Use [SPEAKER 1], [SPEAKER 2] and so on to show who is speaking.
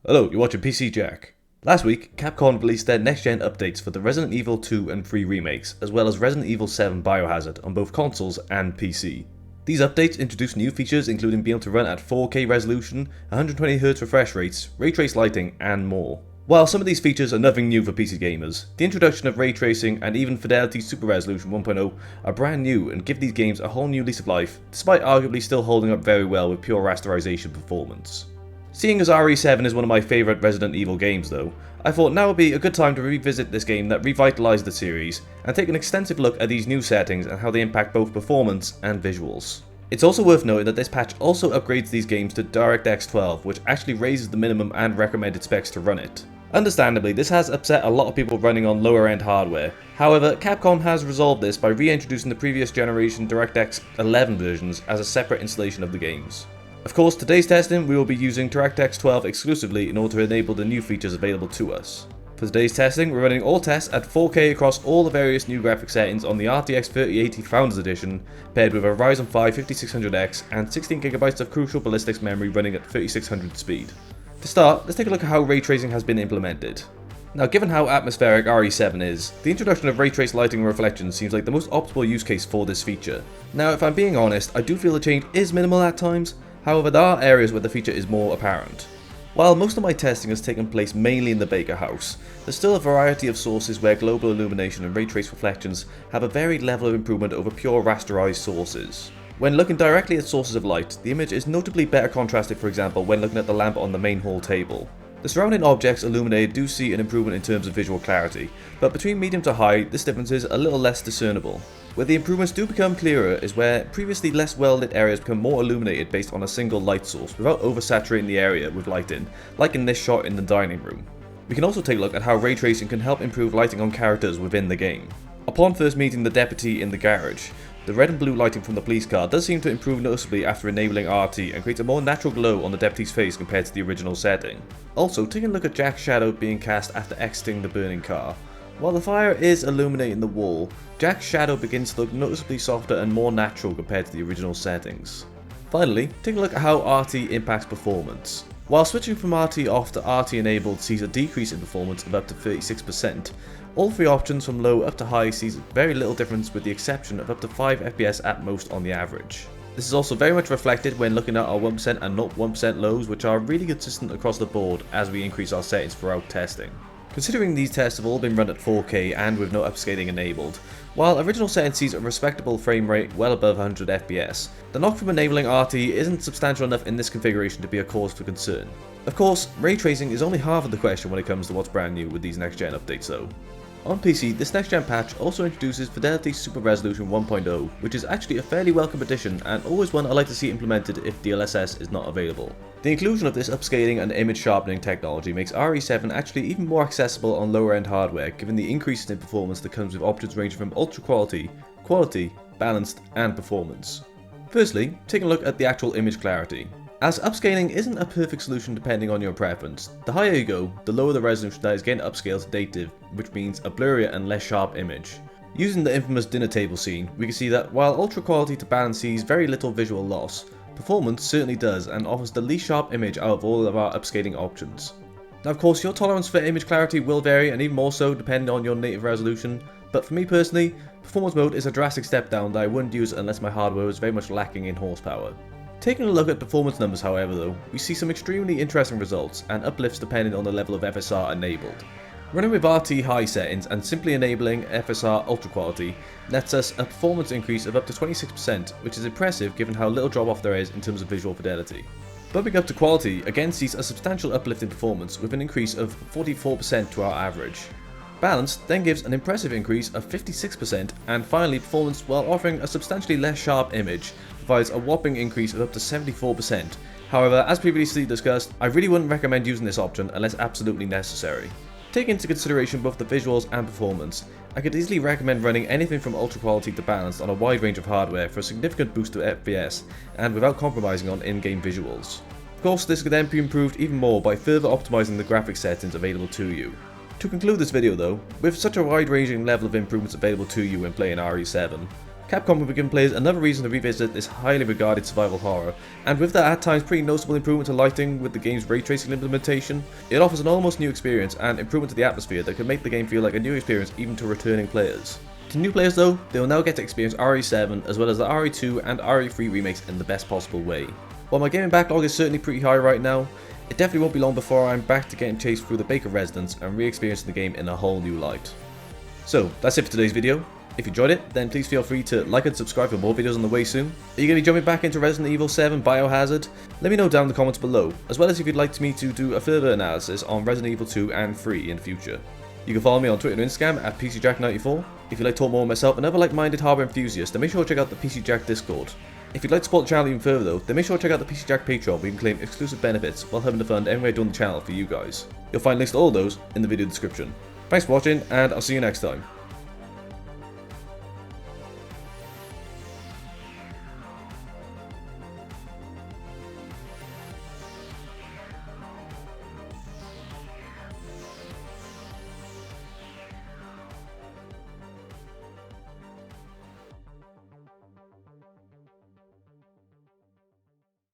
[SPEAKER 1] Hello, you're watching PC Jack. Last week, Capcom released their next-gen updates for the Resident Evil 2 and 3 remakes, as well as Resident Evil 7 BIOHAZARD on both consoles and PC. These updates introduce new features including being able to run at 4K resolution, 120Hz refresh rates, ray trace lighting, and more. While some of these features are nothing new for PC gamers, the introduction of ray tracing and even Fidelity Super Resolution 1.0 are brand new and give these games a whole new lease of life, despite arguably still holding up very well with pure rasterization performance. Seeing as RE7 is one of my favourite Resident Evil games though, I thought now would be a good time to revisit this game that revitalised the series and take an extensive look at these new settings and how they impact both performance and visuals. It's also worth noting that this patch also upgrades these games to DirectX 12, which actually raises the minimum and recommended specs to run it. Understandably, this has upset a lot of people running on lower end hardware. However, Capcom has resolved this by reintroducing the previous generation DirectX 11 versions as a separate installation of the games. Of course, today's testing we will be using DirectX 12 exclusively in order to enable the new features available to us. For today's testing, we're running all tests at 4K across all the various new graphic settings on the RTX 3080 Founders Edition, paired with a Ryzen 5 5600X and 16GB of Crucial Ballistics memory running at 3600 speed. To start, let's take a look at how ray tracing has been implemented. Now, given how atmospheric RE7 is, the introduction of ray trace lighting and reflections seems like the most optimal use case for this feature. Now, if I'm being honest, I do feel the change is minimal at times. However, there are areas where the feature is more apparent. While most of my testing has taken place mainly in the Baker house, there's still a variety of sources where global illumination and ray trace reflections have a varied level of improvement over pure rasterized sources. When looking directly at sources of light, the image is notably better contrasted, for example, when looking at the lamp on the main hall table. The surrounding objects illuminated do see an improvement in terms of visual clarity, but between medium to high, this difference is a little less discernible. Where the improvements do become clearer is where previously less well lit areas become more illuminated based on a single light source without oversaturating the area with lighting, like in this shot in the dining room. We can also take a look at how ray tracing can help improve lighting on characters within the game. Upon first meeting the deputy in the garage, the red and blue lighting from the police car does seem to improve noticeably after enabling RT and creates a more natural glow on the deputy's face compared to the original setting. Also, taking a look at Jack's shadow being cast after exiting the burning car. While the fire is illuminating the wall, Jack's shadow begins to look noticeably softer and more natural compared to the original settings. Finally, take a look at how RT impacts performance. While switching from RT off to RT enabled sees a decrease in performance of up to 36%, all three options from low up to high sees very little difference with the exception of up to 5 FPS at most on the average. This is also very much reflected when looking at our 1% and 0.1% lows, which are really consistent across the board as we increase our settings throughout testing. Considering these tests have all been run at 4K and with no upscaling enabled, while original settings sees a respectable frame rate well above 100 FPS, the knock from enabling RT isn't substantial enough in this configuration to be a cause for concern. Of course, ray tracing is only half of the question when it comes to what's brand new with these next gen updates though. On PC, this next gen patch also introduces Fidelity Super Resolution 1.0, which is actually a fairly welcome addition and always one I like to see implemented if DLSS is not available. The inclusion of this upscaling and image sharpening technology makes RE7 actually even more accessible on lower end hardware given the increases in performance that comes with options ranging from ultra quality, quality, balanced, and performance. Firstly, take a look at the actual image clarity. As upscaling isn't a perfect solution depending on your preference, the higher you go, the lower the resolution that is getting upscaled to native, which means a blurrier and less sharp image. Using the infamous dinner table scene, we can see that while ultra quality to balance sees very little visual loss, performance certainly does and offers the least sharp image out of all of our upscaling options. Now of course your tolerance for image clarity will vary and even more so depending on your native resolution, but for me personally, performance mode is a drastic step down that I wouldn't use unless my hardware was very much lacking in horsepower. Taking a look at performance numbers however though, we see some extremely interesting results and uplifts depending on the level of FSR enabled. Running with RT high settings and simply enabling FSR ultra quality nets us a performance increase of up to 26%, which is impressive given how little drop off there is in terms of visual fidelity. Bumping up to quality again sees a substantial uplift in performance with an increase of 44% to our average. Balanced then gives an impressive increase of 56%, and finally performance, while offering a substantially less sharp image, provides a whopping increase of up to 74%. However, as previously discussed, I really wouldn't recommend using this option unless absolutely necessary. Taking into consideration both the visuals and performance, I could easily recommend running anything from ultra quality to balanced on a wide range of hardware for a significant boost to FPS and without compromising on in-game visuals. Of course, this could then be improved even more by further optimizing the graphic settings available to you. To conclude this video though, with such a wide-ranging level of improvements available to you when playing RE7, Capcom have given players another reason to revisit this highly regarded survival horror, and with that at times pretty noticeable improvement to lighting with the game's ray tracing implementation, it offers an almost new experience and improvement to the atmosphere that could make the game feel like a new experience even to returning players. To new players though, they will now get to experience RE7 as well as the RE2 and RE3 remakes in the best possible way. While my gaming backlog is certainly pretty high right now, it definitely won't be long before I'm back to getting chased through the Baker residence and re-experiencing the game in a whole new light. So that's it for today's video. If you enjoyed it, then please feel free to like and subscribe for more videos on the way soon. Are you going to be jumping back into Resident Evil 7 BIOHAZARD? Let me know down in the comments below, as well as if you'd like me to do a further analysis on Resident Evil 2 and 3 in future. You can follow me on Twitter and Instagram at PCJack94. If you'd like to talk more with myself and other like-minded hardware enthusiasts, then make sure to check out the PCJack Discord. If you'd like to support the channel even further though, then make sure to check out the PCJack Patreon where you can claim exclusive benefits while helping to fund everything I do on the channel for you guys. You'll find links to all those in the video description. Thanks for watching, and I'll see you next time.